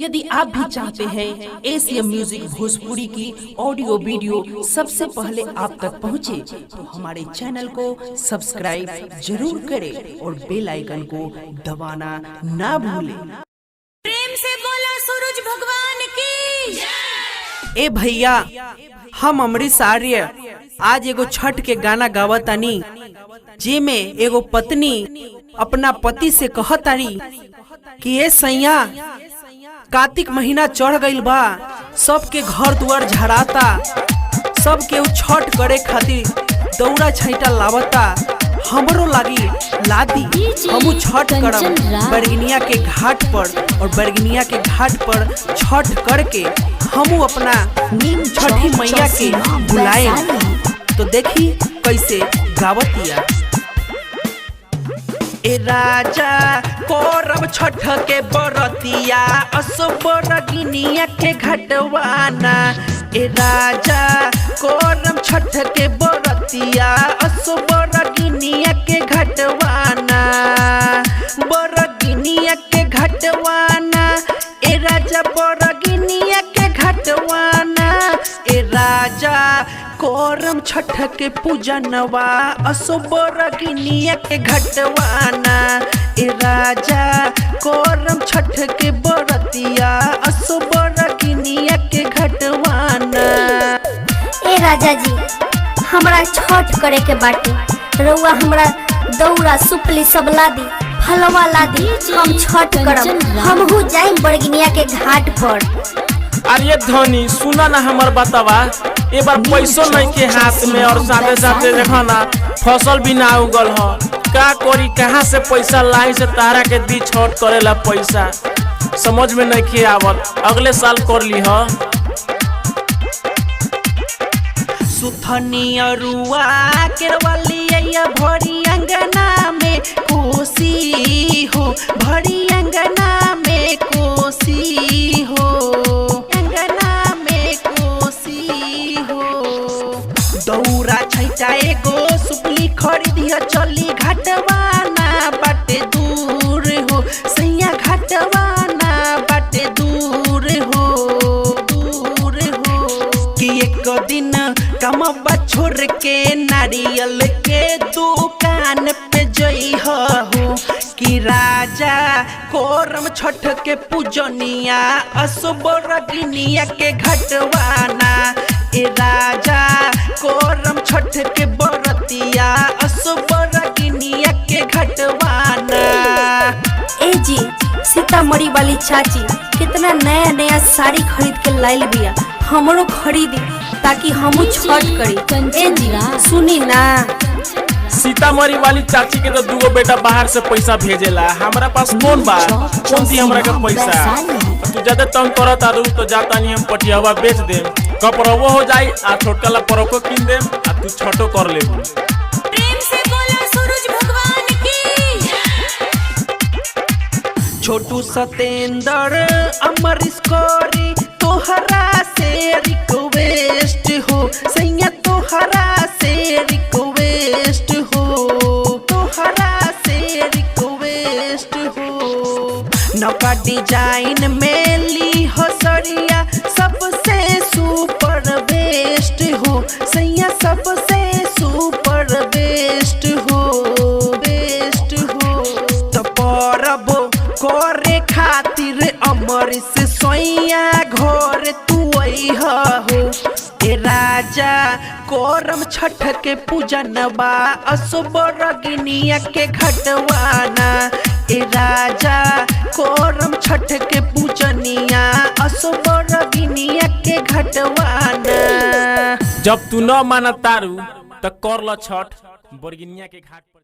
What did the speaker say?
यदि आप भी चाहते हैं एशियन म्यूजिक भोजपुरी की ऑडियो वीडियो सबसे पहले आप तक पहुंचे, तो हमारे चैनल को सब्सक्राइब जरूर करें और बेल आइकन को दबाना ना भूलें। प्रेम से बोला सूरज भगवान की। ए भैया, हम अमरीश आर्य आज एगो छठ के गाना गावतानी, जेमे एगो पत्नी अपना पति से कहतारी कि ए सैया, कार्तिक महीना चढ़ गईल बा, सबके घर दुआर झड़ाता, सबके उ छठ करे खातिर दौड़ा छैटा लावता, हमरो लागी लादी हमू छठ करब बरगनिया के घाट पर। और बरगनिया के घाट पर छठ करके हमू अपना छठी मैया के बुलाए। तो देखी कैसे गावतिया। ए राजा कोरब छठ के बरतिया, असो बरगनिया के घटवाना। ए राजा कोरब छठ के बरतिया, असो बरगनिया के घटवाना। बरगनिया के घटवाना, ए राजा बरगनिया के घटवाना। ए राजा कोरम छठ के पूजनवा, असो बरगनिया के घटवाना। ए राजा कोरम छठ के बरतिया, असो बरगनिया के घटवाना। ए राजा जी, हमरा छठ करे के बाटे, रउआ हमरा दौरा सुपली सब ला दी, फलवा ला दी, हम छठ करब, हमहू जाइम बरगनिया के घाट पर। अरे धनी सुना ना हमर बतावा, एक बार पैसों नहीं के हाथ में और साथे साथे देखा ना फसल भी ना उगल हो, का करी, कहाँ से पैसा लाई से तारा के दी छठ करेला पैसा, समझ में नहीं के आवत। अगले साल कर ली हो। सुथनी अरुआ केरवलिया भरी अंगना में कोसी हो, भरी अंगना में कोसी हो, अंगना में कोसी हो। दौरा छैटा एगो सुपली खरीदिया, चली घाटवाना बाटे दूर हो, सैया घाटवाना बाटे दूर हो, दूर हो। कि एक दिन कमबा छोड़ के नारियल के दुकान पे जई हो, कि राजा कोरम छठ के पूजनिया, असो बरगनिया के घटवाना। ए राजा कोरम छठ के बरतिया, असो बरगनिया के घटवाना। ए जी, सीतामढ़ी वाली चाची कितना नया नया साड़ी खरीद के लाइल बिया, हमरो खरीदी ताकि हमू छठ करी। ए जी सुनी ना, सीतामढ़ी वाली चाची के तो दूगो बेटा बाहर से पैसा भेजेला, हमरा पास कौन बा, कौन दी हमरा के पैसा। तू ज्यादा तंग करत आरू तो जाता नहीं, हम पटियावा बेच देम, कपड़वो हो जाई आ छोटका ला परको किन देम आ तू छठो कर लेबू। प्रेम से बोला सूरज भगवान की। छोटू सतेंद्र अमरीश कोरी तोहरा से रिक्वेस्ट हो, सैया तोहरा से रिक्वेस्ट हो, तोहरा से रिक्वेस्ट हो। नौका डिजाइन में ली हो सरिया, सबसे सुपर बेस्ट हो, सैया सबसे सुपर बेस्ट हो, बेस्ट हो। तो परब करे खातिर अमरीश सोइया घर तू हो। ए राजा कोरम छठ के पूजनवा, असो बरगनिया के घटवाना। ए राजा कोरम छठ के पूजनिया, असो बरगनिया के घटवाना। जब तू न माना तारू तो कर ल छठ बरगनिया के घाट पर।